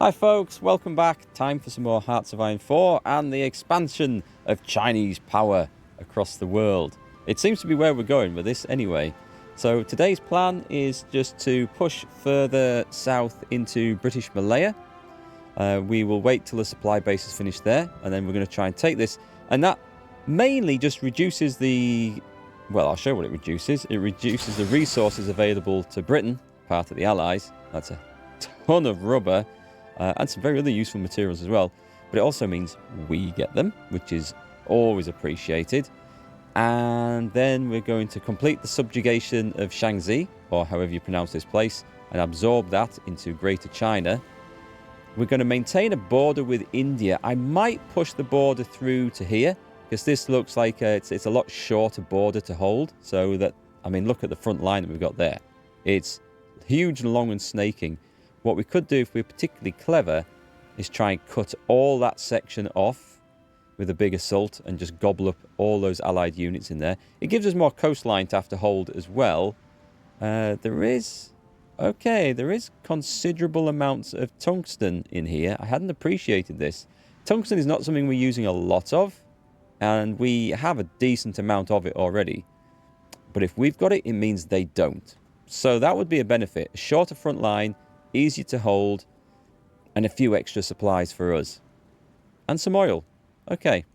Hi folks, welcome back. Time for some more Hearts of Iron 4 and the expansion of Chinese power across the world. It seems to be where we're going with this anyway. So today's plan is just to push further south into British Malaya. We will wait till the supply base is finished there, and then we're going to try and take this. And that mainly just reduces the... Well, I'll show you what it reduces. It reduces the resources available to Britain, part of the Allies. That's a ton of rubber. And some very other useful materials as well. But it also means we get them, which is always appreciated. And then we're going to complete the subjugation of Shaanxi, or however you pronounce this place, and absorb that into Greater China. We're going to maintain a border with India. I might push the border through to here, because this looks like it's a lot shorter border to hold. So that, I mean, look at the front line that we've got there. It's huge and long and snaking. What we could do, if we're particularly clever, is try and cut all that section off with a big assault and just gobble up all those allied units in there. It gives us more coastline to have to hold as well. There is considerable amounts of tungsten in here. I hadn't appreciated this. Tungsten is not something we're using a lot of, and we have a decent amount of it already. But if we've got it, it means they don't. So that would be a benefit. A shorter front line, easier to hold, and a few extra supplies for us. And some oil. Okay.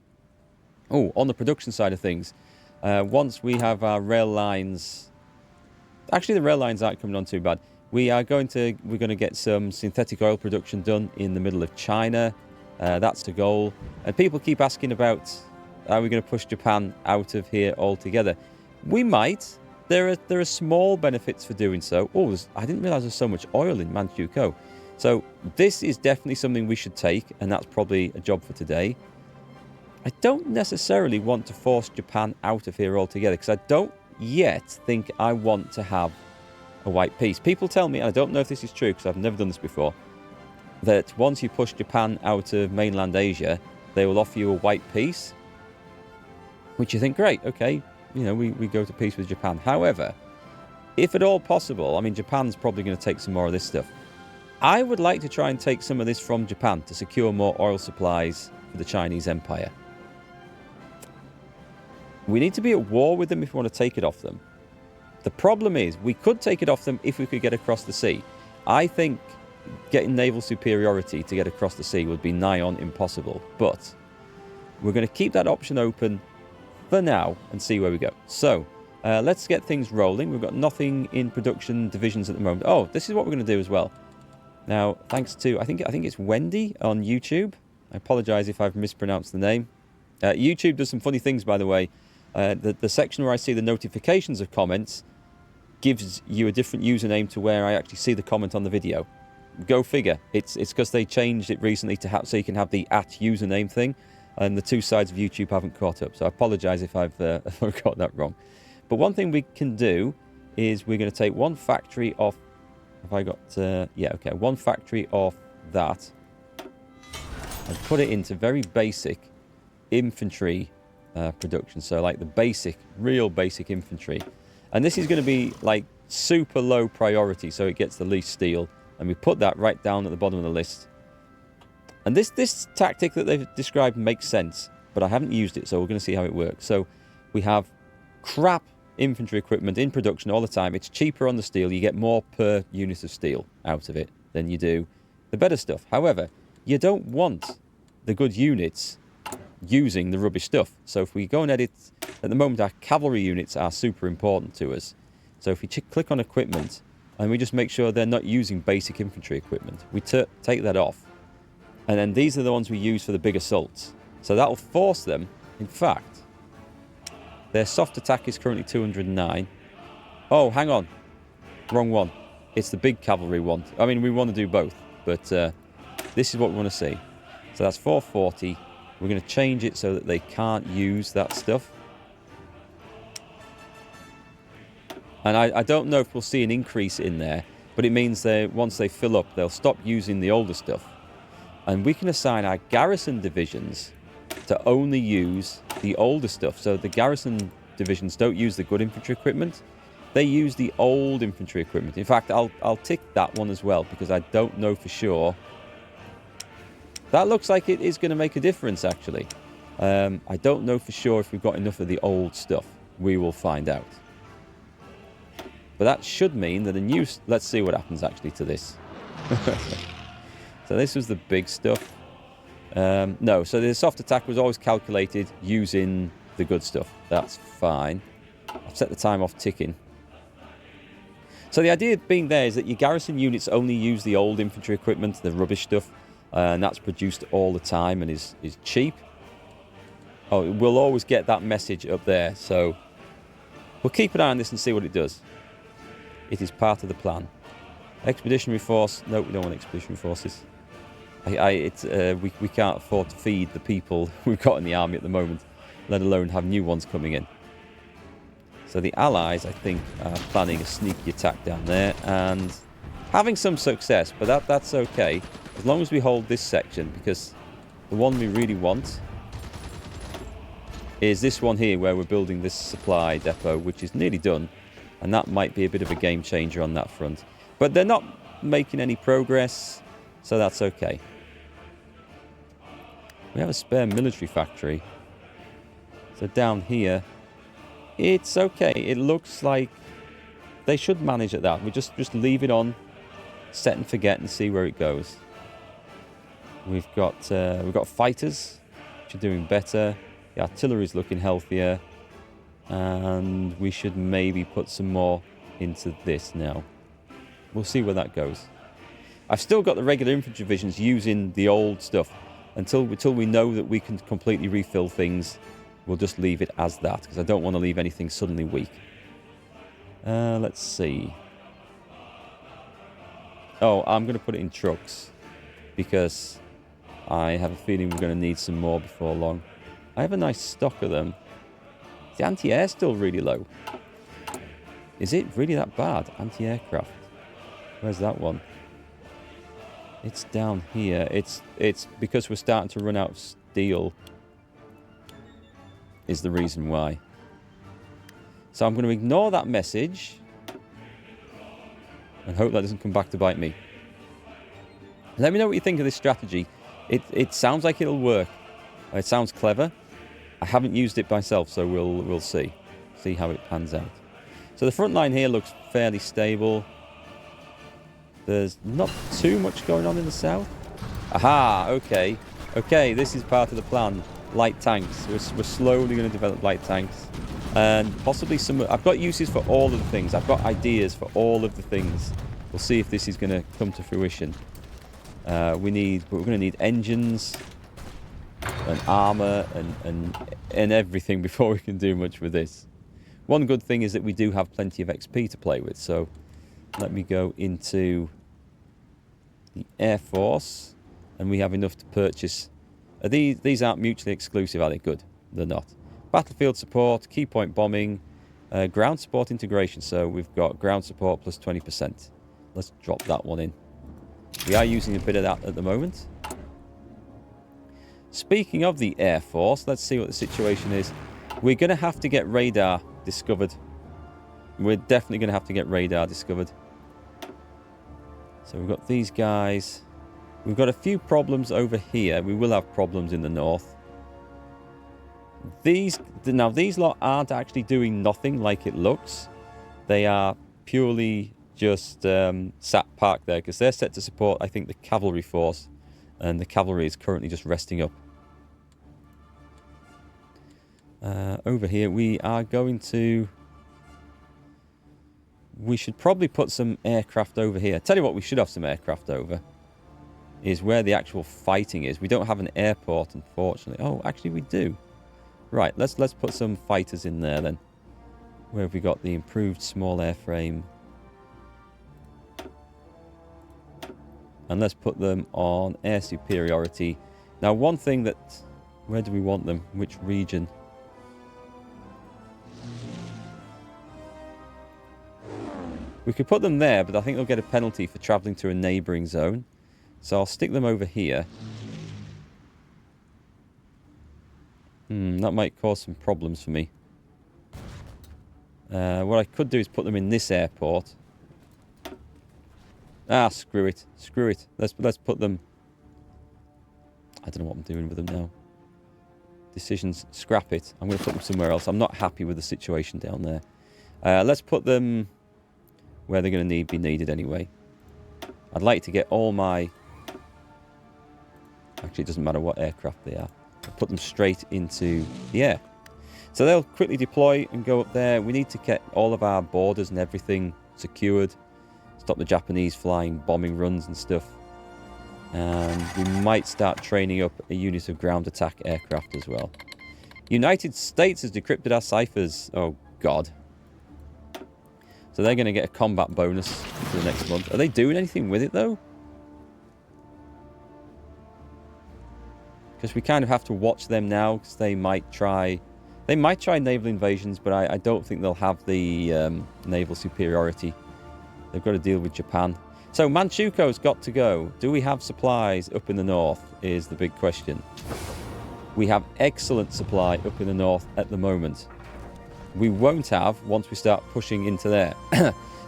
Oh, on the production side of things, once we have our rail lines... Actually, the rail lines aren't coming on too bad. We're going to get some synthetic oil production done in the middle of China. That's the goal. And people keep asking about, are we going to push Japan out of here altogether? We might. There are small benefits for doing so. Oh, I didn't realise there's so much oil in Manchukuo. So this is definitely something we should take, and that's probably a job for today. I don't necessarily want to force Japan out of here altogether, because I don't yet think I want to have a white peace. People tell me, and I don't know if this is true because I've never done this before, that once you push Japan out of mainland Asia, they will offer you a white peace. Which you think, great, okay. You know, we go to peace with Japan. However, if at all possible, I mean, Japan's probably going to take some more of this stuff. I would like to try and take some of this from Japan to secure more oil supplies for the Chinese Empire. We need to be at war with them if we want to take it off them. The problem is, we could take it off them if we could get across the sea. I think getting naval superiority to get across the sea would be nigh on impossible. But we're going to keep that option open for now and see where we go. So let's get things rolling. We've got nothing in production divisions at the moment. Oh, this is what we're going to do as well. Now, thanks to I think it's Wendy on YouTube. I apologize if I've mispronounced the name. YouTube does some funny things, by the way. The section where I see the notifications of comments gives you a different username to where I actually see the comment on the video. Go figure. It's because they changed it recently to so you can have the @username thing. And the two sides of YouTube haven't caught up. So I apologise if I've got that wrong. But one thing we can do is we're going to take one factory off. Have I got... yeah, okay. One factory off that. And put it into very basic infantry production. So like the basic, real basic infantry. And this is going to be like super low priority. So it gets the least steel. And we put that right down at the bottom of the list. And this tactic that they've described makes sense, but I haven't used it, so we're going to see how it works. So we have crap infantry equipment in production all the time. It's cheaper on the steel. You get more per unit of steel out of it than you do the better stuff. However, you don't want the good units using the rubbish stuff. So if we go and edit, at the moment our cavalry units are super important to us. So if we click on equipment and we just make sure they're not using basic infantry equipment, we take that off. And then these are the ones we use for the big assaults. So that'll force them. In fact, their soft attack is currently 209. Oh, hang on. Wrong one. It's the big cavalry one. I mean, we want to do both. But this is what we want to see. So that's 440. We're going to change it so that they can't use that stuff. And I don't know if we'll see an increase in there. But it means that once they fill up, they'll stop using the older stuff. And we can assign our garrison divisions to only use the older stuff. So the garrison divisions don't use the good infantry equipment. They use the old infantry equipment. In fact, I'll tick that one as well, because I don't know for sure That looks like it is going to make a difference, actually. I don't know for sure if we've got enough of the old stuff. We will find out. But that should mean that a new... Let's see what happens, actually, to this. So this was the big stuff. No, so the soft attack was always calculated using the good stuff. That's fine. I've set the time off ticking. So the idea being there is that your garrison units only use the old infantry equipment, the rubbish stuff, and that's produced all the time and is cheap. Oh, we'll always get that message up there, so we'll keep an eye on this and see what it does. It is part of the plan. Expeditionary force. No, we don't want expeditionary forces. We can't afford to feed the people we've got in the army at the moment, let alone have new ones coming in. So the Allies, I think, are planning a sneaky attack down there and having some success, but that's okay as long as we hold this section, because the one we really want is this one here where we're building this supply depot, which is nearly done, and that might be a bit of a game changer on that front. But they're not making any progress, so that's okay. We have a spare military factory. So down here, it's okay. It looks like they should manage at that. We just leave it on, set and forget, and see where it goes. We've got fighters, which are doing better. The artillery's looking healthier, and we should maybe put some more into this now. We'll see where that goes. I've still got the regular infantry divisions using the old stuff until we know that we can completely refill things. We'll just leave it as that, because I don't want to leave anything suddenly weak. Let's see. Oh, I'm going to put it in trucks, because I have a feeling we're going to need some more before long. I have a nice stock of them. Is the anti-air still really low? Is it really that bad? Anti-aircraft. Where's that one? It's down here. It's because we're starting to run out of steel is the reason why. So I'm going to ignore that message and hope that doesn't come back to bite me. Let me know what you think of this strategy. It sounds like it'll work. It sounds clever. I haven't used it myself, so we'll see how it pans out. So the front line here looks fairly stable. There's not too much going on in the south. Aha, okay. Okay, this is part of the plan. Light tanks. We're slowly going to develop light tanks. And possibly some... I've got uses for all of the things. I've got ideas for all of the things. We'll see if this is going to come to fruition. We're going to need engines and armor and everything before we can do much with this. One good thing is that we do have plenty of XP to play with. So let me go into the Air Force, and we have enough to purchase. These aren't mutually exclusive, are they? Good. They're not. Battlefield support, key point bombing, ground support integration. So we've got ground support plus 20%. Let's drop that one in. We are using a bit of that at the moment. Speaking of the Air Force, let's see what the situation is. We're going to have to get radar discovered. We're definitely going to have to get radar discovered. So we've got these guys. We've got a few problems over here. We will have problems in the north. These lot aren't actually doing nothing like it looks. They are purely just sat parked there because they're set to support, I think, the cavalry force. And the cavalry is currently just resting up. Over here, we are going to... We should probably put some aircraft over here. Tell you what, we should have some aircraft over. Is where the actual fighting is. We don't have an airport, unfortunately. Oh, actually, we do. Right, let's put some fighters in there then. Where have we got the improved small airframe? And let's put them on air superiority. Now, one thing that... Where do we want them? Which region? We could put them there, but I think they'll get a penalty for travelling to a neighbouring zone. So I'll stick them over here. That might cause some problems for me. What I could do is put them in this airport. Ah, screw it. Screw it. Let's put them... I don't know what I'm doing with them now. Decisions, scrap it. I'm going to put them somewhere else. I'm not happy with the situation down there. Let's put them where they're going to be needed anyway. I'd like to get all my... Actually, it doesn't matter what aircraft they are. I'll put them straight into the air. So they'll quickly deploy and go up there. We need to get all of our borders and everything secured. Stop the Japanese flying bombing runs and stuff. And we might start training up a unit of ground attack aircraft as well. United States has decrypted our ciphers. Oh, God. So they're going to get a combat bonus for the next month. Are they doing anything with it, though? Because we kind of have to watch them now, because they might try... They might try naval invasions, but I don't think they'll have the naval superiority. They've got to deal with Japan. So Manchukuo's got to go. Do we have supplies up in the north is the big question. We have excellent supply up in the north at the moment. We won't have once we start pushing into there.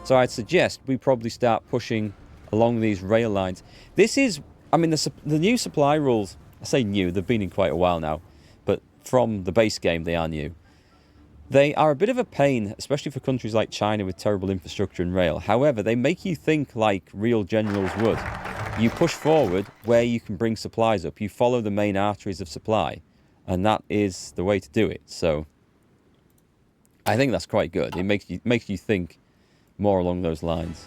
So I'd suggest we probably start pushing along these rail lines. This is, I mean, the new supply rules, I say new, they've been in quite a while now, but from the base game they are new. They are a bit of a pain, especially for countries like China with terrible infrastructure and rail. However, they make you think like real generals would. You push forward where you can bring supplies up. You follow the main arteries of supply, and that is the way to do it. So I think that's quite good. It makes you think more along those lines.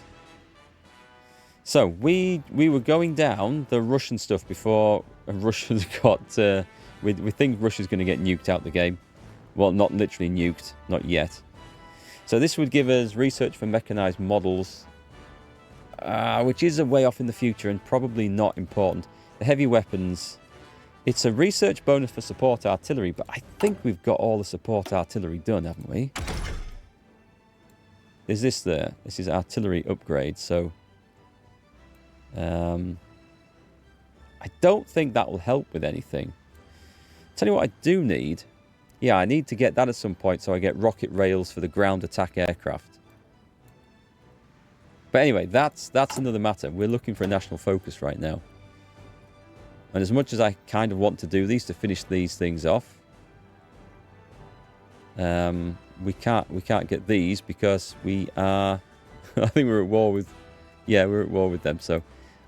So we were going down the Russian stuff before Russia's got... we think Russia's going to get nuked out the game. Well, not literally nuked, not yet. So this would give us research for mechanized models, which is a way off in the future and probably not important. The heavy weapons, it's a research bonus for support artillery, but I think we've got all the support artillery done, haven't we? Is this there? This is artillery upgrade, so... I don't think that will help with anything. Tell you what I do need... Yeah, I need to get that at some point so I get rocket rails for the ground attack aircraft. But anyway, that's another matter. We're looking for a national focus right now. And as much as I kind of want to do these to finish these things off, we can't get these because we are... I think we're at war with... Yeah, we're at war with them. So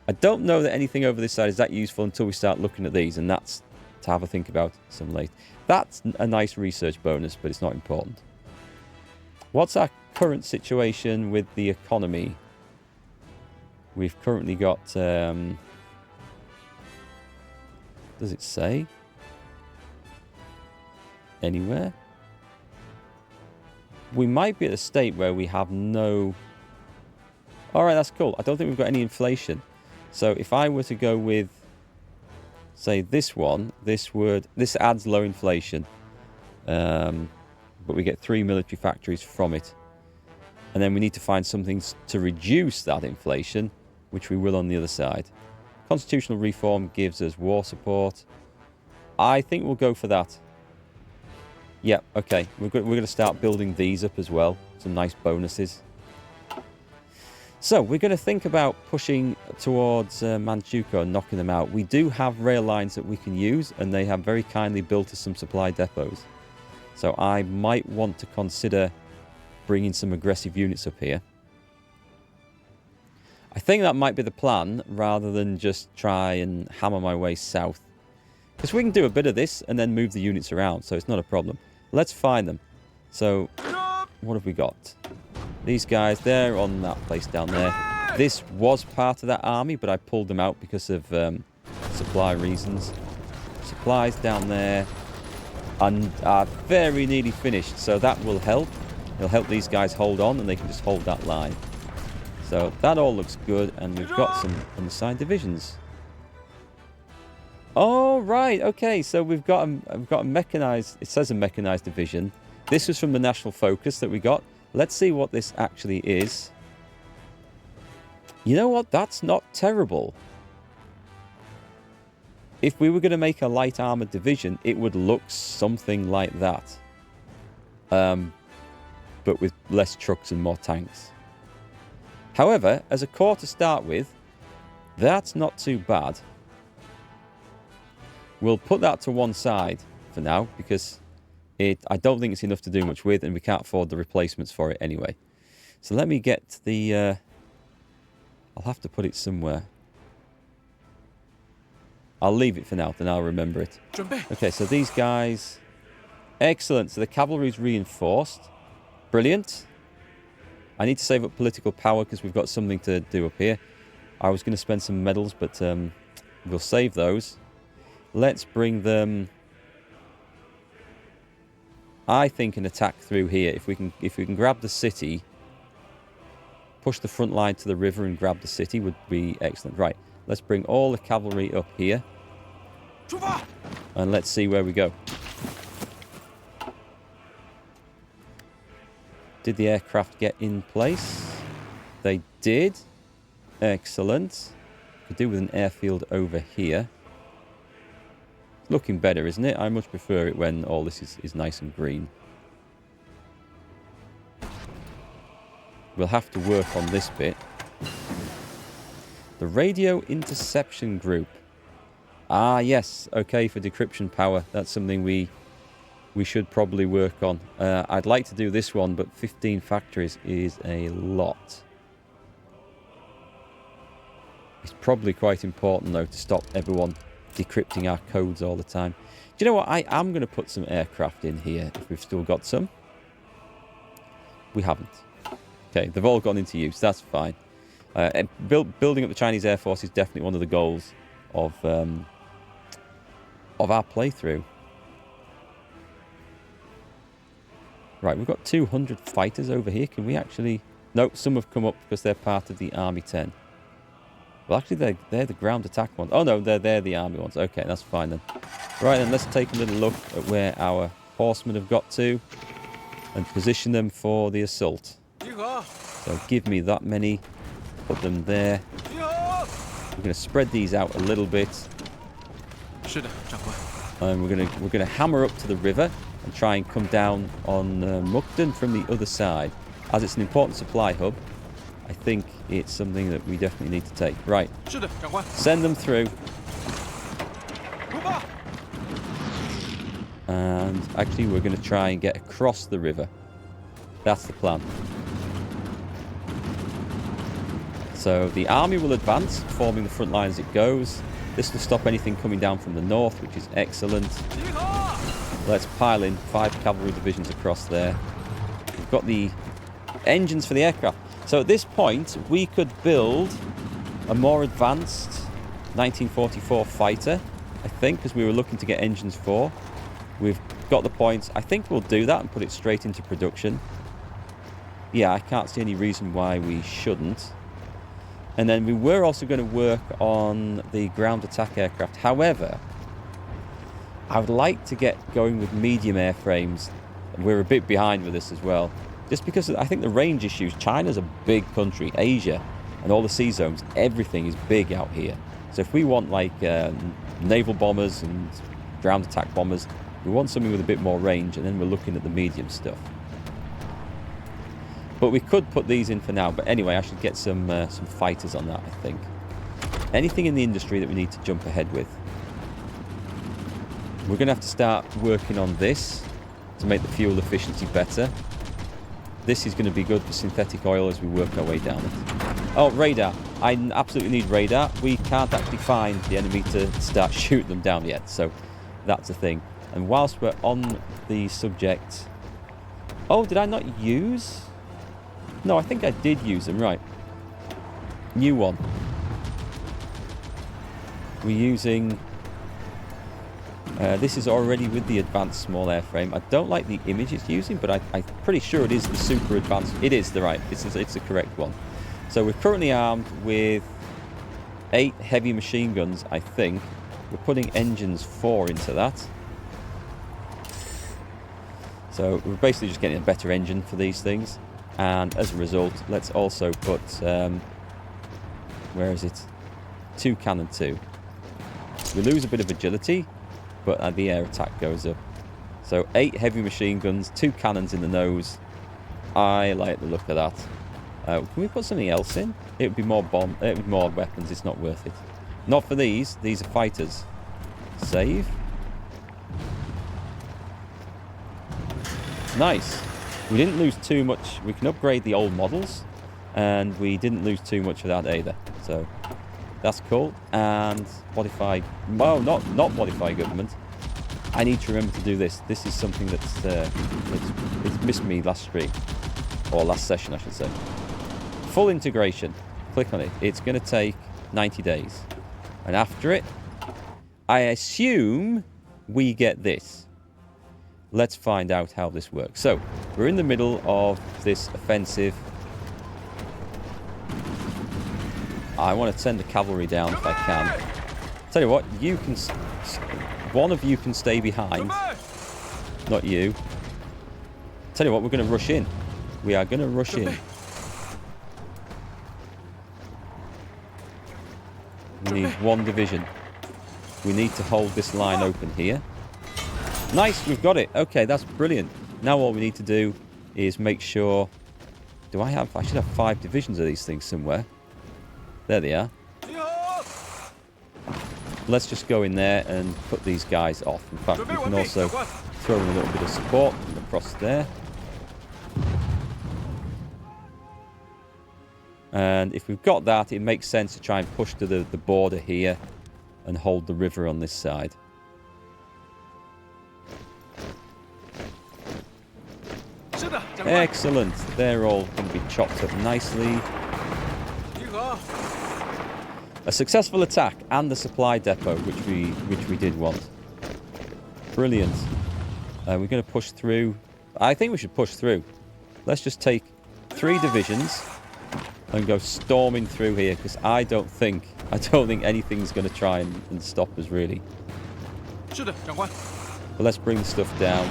I don't know that anything over this side is that useful until we start looking at these, and that's to have a think about some late. That's a nice research bonus, but it's not important. What's our current situation with the economy? We've currently got... does it say? Anywhere? We might be at a state where we have no... Alright, that's cool. I don't think we've got any inflation. So if I were to go with... say this one, this adds low inflation, but we get 3 military factories from it, and then we need to find something to reduce that inflation, which we will on the other side. Constitutional reform gives us war support. I think we'll go for that. Yeah, okay, we're going to start building these up as well, some nice bonuses. So, we're going to think about pushing towards Manchukuo and knocking them out. We do have rail lines that we can use, and they have very kindly built us some supply depots. So, I might want to consider bringing some aggressive units up here. I think that might be the plan, rather than just try and hammer my way south. Because we can do a bit of this, and then move the units around, so it's not a problem. Let's find them. So, what have we got? These guys, they're on that place down there. This was part of that army, but I pulled them out because of supply reasons. Supplies down there and are very nearly finished, so that will help. It'll help these guys hold on, and they can just hold that line. So that all looks good, and we've got some unassigned divisions. Oh, right, okay, so we've got a mechanized... It says a mechanized division. This was from the national focus that we got. Let's see what this actually is. You know what? That's not terrible. If we were going to make a light armoured division, it would look something like that. But with less trucks and more tanks. However, as a corps to start with, that's not too bad. We'll put that to one side for now because I don't think it's enough to do much with, and we can't afford the replacements for it anyway. So let me get the... I'll have to put it somewhere. I'll leave it for now, then I'll remember it. Okay, so these guys... Excellent. So the cavalry's reinforced. Brilliant. I need to save up political power because we've got something to do up here. I was going to spend some medals, but we'll save those. Let's bring them... I think an attack through here. If we can grab the city, push the front line to the river and grab the city would be excellent. Right, let's bring all the cavalry up here. And let's see where we go. Did the aircraft get in place? They did. Excellent. Could do with an airfield over here. Looking better, isn't it? I much prefer it when all this is nice and green. We'll have to work on this bit. The radio interception group. Ah, yes. Okay, for decryption power. That's something we should probably work on. I'd like to do this one, but 15 factories is a lot. It's probably quite important, though, to stop everyone decrypting our codes all the time. Do you know what? I am going to put some aircraft in here if we've still got some. We haven't. Okay, they've all gone into use. That's fine. Building up the Chinese Air Force is definitely one of the goals of our playthrough. Right, we've got 200 fighters over here. Can we actually... No, some have come up because they're part of the Army 10. Well, actually, they're the ground attack ones. Oh, no, they're the army ones. Okay, that's fine then. Right, then let's take a little look at where our horsemen have got to and position them for the assault. So give me that many. Put them there. We're going to spread these out a little bit. And we're going to hammer up to the river and try and come down on Mukden from the other side. As it's an important supply hub, I think it's something that we definitely need to take. Right. Send them through. And actually, we're going to try and get across the river. That's the plan. So the army will advance, forming the front line as it goes. This will stop anything coming down from the north, which is excellent. Let's pile in 5 cavalry divisions across there. We've got the engines for the aircraft. So at this point, we could build a more advanced 1944 fighter, I think, because we were looking to get engines for. We've got the points. I think we'll do that and put it straight into production. Yeah, I can't see any reason why we shouldn't. And then we were also going to work on the ground attack aircraft. However, I would like to get going with medium airframes. We're a bit behind with this as well. Just because I think the range issues, China's a big country, Asia, and all the sea zones, everything is big out here. So if we want like naval bombers and ground attack bombers, we want something with a bit more range, and then we're looking at the medium stuff. But we could put these in for now. But anyway, I should get some fighters on that, I think. Anything in the industry that we need to jump ahead with. We're going to have to start working on this to make the fuel efficiency better. This is going to be good for synthetic oil as we work our way down it. Oh, radar. I absolutely need radar. We can't actually find the enemy to start shooting them down yet. So that's a thing. And whilst we're on the subject... Oh, did I not use... No, I think I did use them. Right. New one. We're using... this is already with the advanced small airframe. I don't like the image it's using, but I'm pretty sure it is the super advanced. It is the right. It's the correct one. So we're currently armed with 8 heavy machine guns, I think. We're putting engines 4 into that. So we're basically just getting a better engine for these things. And as a result, let's also put... where is it? 2 cannon 2. We lose a bit of agility, but the air attack goes up. So 8 heavy machine guns, 2 cannons in the nose. I like the look of that. Can we put something else in? It would be more more weapons. It's not worth it. Not for these. These are fighters. Save. Nice. We didn't lose too much. We can upgrade the old models, and we didn't lose too much of that either. So that's cool. And modify. Well, not modify government. I need to remember to do this. This is something that's it's missed me last stream, or last session, I should say. Full integration. Click on it. It's going to take 90 days, and after it, I assume we get this. Let's find out how this works. So we're in the middle of this offensive. I want to send the cavalry down if I can. Tell you what, you can. One of you can stay behind. Not you. Tell you what, we're going to rush in. We are going to rush in. We need one division. We need to hold this line open here. Nice, we've got it. Okay, that's brilliant. Now all we need to do is make sure... I should have 5 divisions of these things somewhere. There they are. Let's just go in there and put these guys off. In fact, we can also throw in a little bit of support across there. And if we've got that, it makes sense to try and push to the border here and hold the river on this side. Excellent. They're all going to be chopped up nicely. A successful attack and the supply depot, which we did want. Brilliant. We're going to push through. I think we should push through. Let's just take 3 divisions and go storming through here, because I don't think anything's going to try and stop us really. But let's bring the stuff down.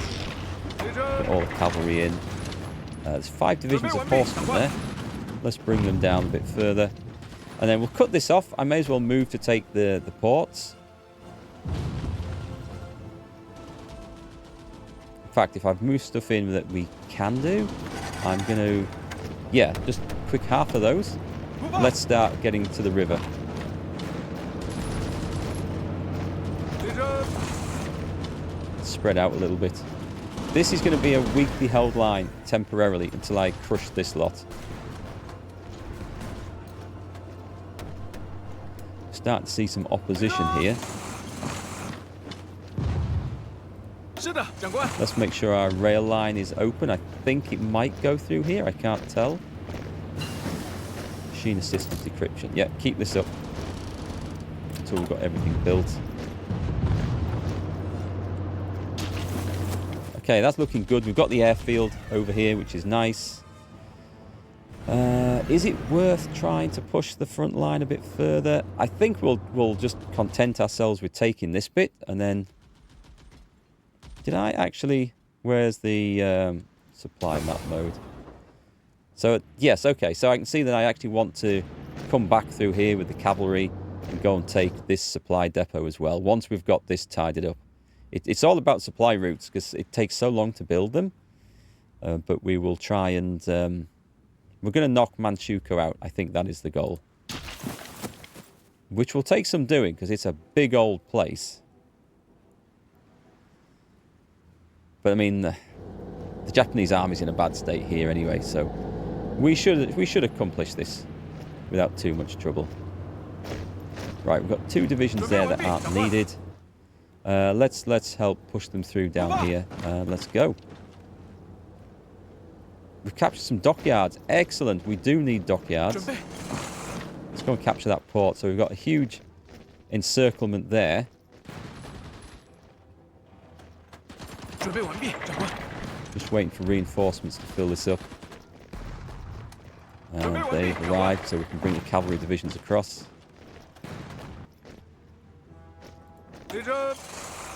Get all the cavalry in. There's 5 divisions of horsemen there. Let's bring them down a bit further. And then we'll cut this off. I may as well move to take the ports. In fact, if I've moved stuff in that we can do, I'm going to... Yeah, just quick half of those. Let's start getting to the river. Spread out a little bit. This is going to be a weakly held line temporarily until I crush this lot. Start to see some opposition here. Let's make sure our rail line is open. I think it might go through here. I can't tell. Machine assisted decryption. Yeah, keep this up until we've got everything built. Okay, that's looking good. We've got the airfield over here, which is nice. Is it worth trying to push the front line a bit further? I think we'll just content ourselves with taking this bit, and then... Did I actually... Where's the supply map mode? So, yes, okay. So I can see that I actually want to come back through here with the cavalry and go and take this supply depot as well, once we've got this tidied up. It's all about supply routes, because it takes so long to build them. But we will try and... we're going to knock Manchukuo out. I think that is the goal. Which will take some doing, because it's a big old place. But I mean, the Japanese army's in a bad state here anyway, so we should accomplish this without too much trouble. Right, we've got 2 divisions there that aren't needed. Let's help push them through down here. Let's go. We've captured some dockyards. Excellent. We do need dockyards. Let's go and capture that port. So we've got a huge encirclement there. Just waiting for reinforcements to fill this up. And they've arrived, so we can bring the cavalry divisions across.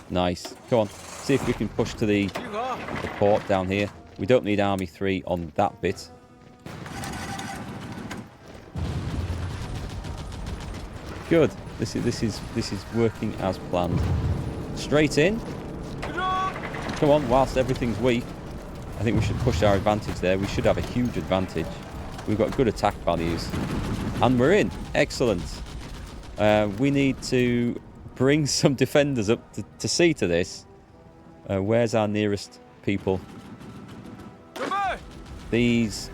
Nice. Come on. See if we can push to the port down here. We don't need Army 3 on that bit. Good. This is working as planned. Straight in. Come on, whilst everything's weak. I think we should push our advantage there. We should have a huge advantage. We've got good attack values. And we're in. Excellent. We need to bring some defenders up to see to this. Where's our nearest people? These...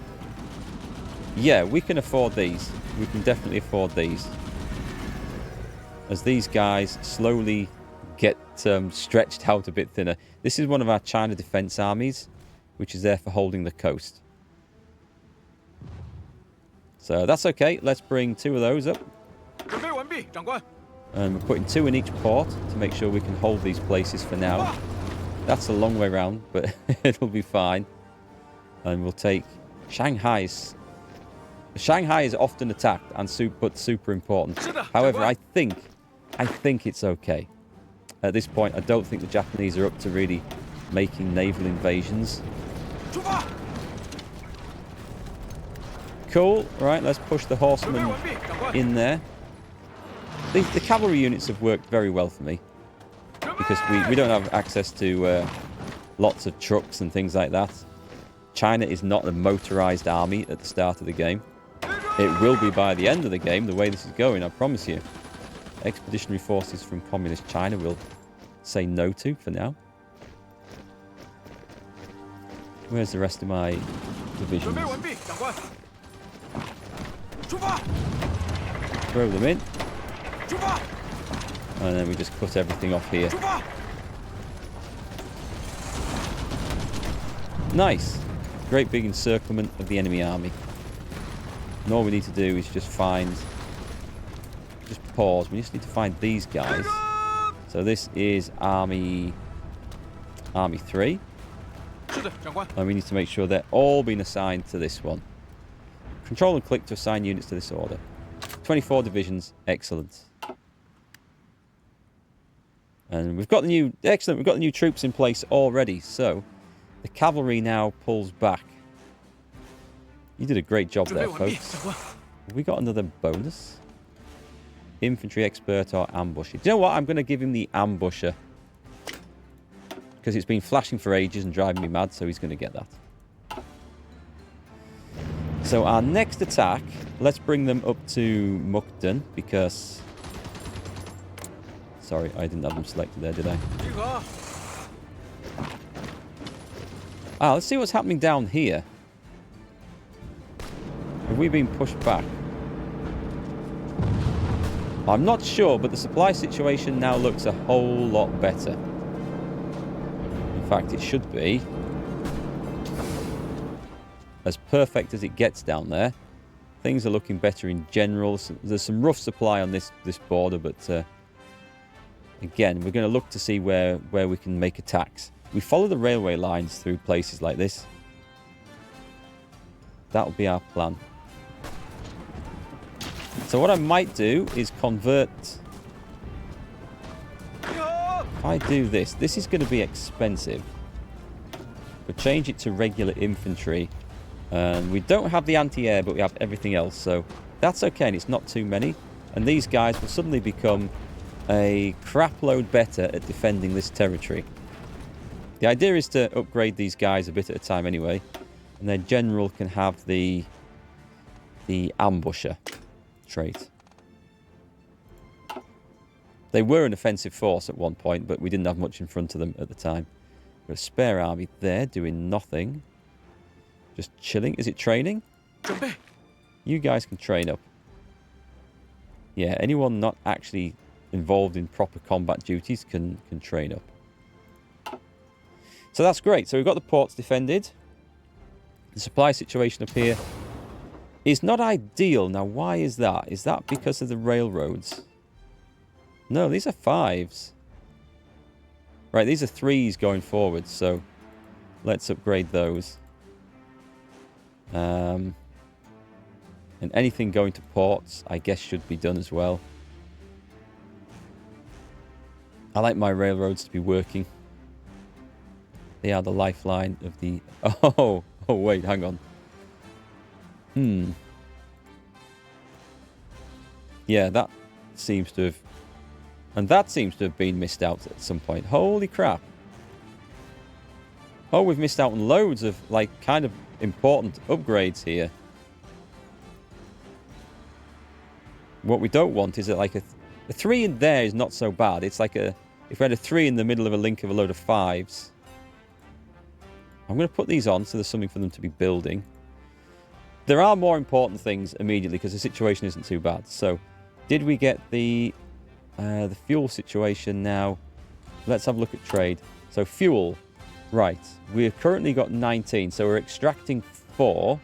Yeah, we can afford these. We can definitely afford these. As these guys slowly get stretched out a bit thinner. This is one of our China defense armies, which is there for holding the coast. So that's okay. Let's bring 2 of those up. And we're putting 2 in each port to make sure we can hold these places for now. That's a long way round, but it'll be fine. And we'll take Shanghai. Shanghai is often attacked and super important. However, I think it's okay. At this point, I don't think the Japanese are up to really making naval invasions. Cool. Right, let's push the horsemen in there. The cavalry units have worked very well for me. Because we don't have access to lots of trucks and things like that. China is not a motorized army at the start of the game. It will be by the end of the game, the way this is going, I promise you. Expeditionary forces from Communist China will say no to for now. Where's the rest of my divisions? Throw them in. And then we just cut everything off here. Nice. Great big encirclement of the enemy army. And all we need to do is just find... Just pause. We just need to find these guys. So this is Army 3. And we need to make sure they're all being assigned to this one. Control and click to assign units to this order. 24 divisions. Excellent. And we've got the new... Excellent. We've got the new troops in place already. So the cavalry now pulls back. You did a great job there, folks. Have we got another bonus? Infantry expert or ambusher? Do you know what? I'm going to give him the ambusher. Because it's been flashing for ages and driving me mad, so he's going to get that. So our next attack, let's bring them up to Mukden, because... Sorry, I didn't have them selected there, did I? Let's see what's happening down here. Have we been pushed back? I'm not sure, but the supply situation now looks a whole lot better. In fact, it should be as perfect as it gets down there. Things are looking better in general. There's some rough supply on this border, but again, we're going to look to see where we can make attacks. We follow the railway lines through places like this. That'll be our plan. So what I might do is convert... If I do this, this is going to be expensive. But change it to regular infantry. And we don't have the anti-air, but we have everything else. So that's okay, and it's not too many. And these guys will suddenly become a crap load better at defending this territory. The idea is to upgrade these guys a bit at a time anyway. And their general can have the ambusher trait. They were an offensive force at one point, but we didn't have much in front of them at the time. Got a spare army there doing nothing. Just chilling. Is it training? You guys can train up. Yeah, anyone not actually involved in proper combat duties can train up. So that's great. So we've got the ports defended. The supply situation up here is not ideal. Now, why is that? Is that because of the railroads? No, these are 5s. Right, these are 3s going forward, so let's upgrade those. And anything going to ports, I guess, should be done as well. I like my railroads to be working. They are the lifeline of the... Oh, wait, hang on. Yeah, that seems to have... And that seems to have been missed out at some point. Holy crap. Oh, we've missed out on loads of, like, kind of important upgrades here. What we don't want is, like, A 3 in there is not so bad. It's like if we had a 3 in the middle of a link of a load of 5s. I'm going to put these on so there's something for them to be building. There are more important things immediately because the situation isn't too bad. So, did we get the fuel situation now? Let's have a look at trade. So, fuel. Right. We've currently got 19. So, we're extracting 4.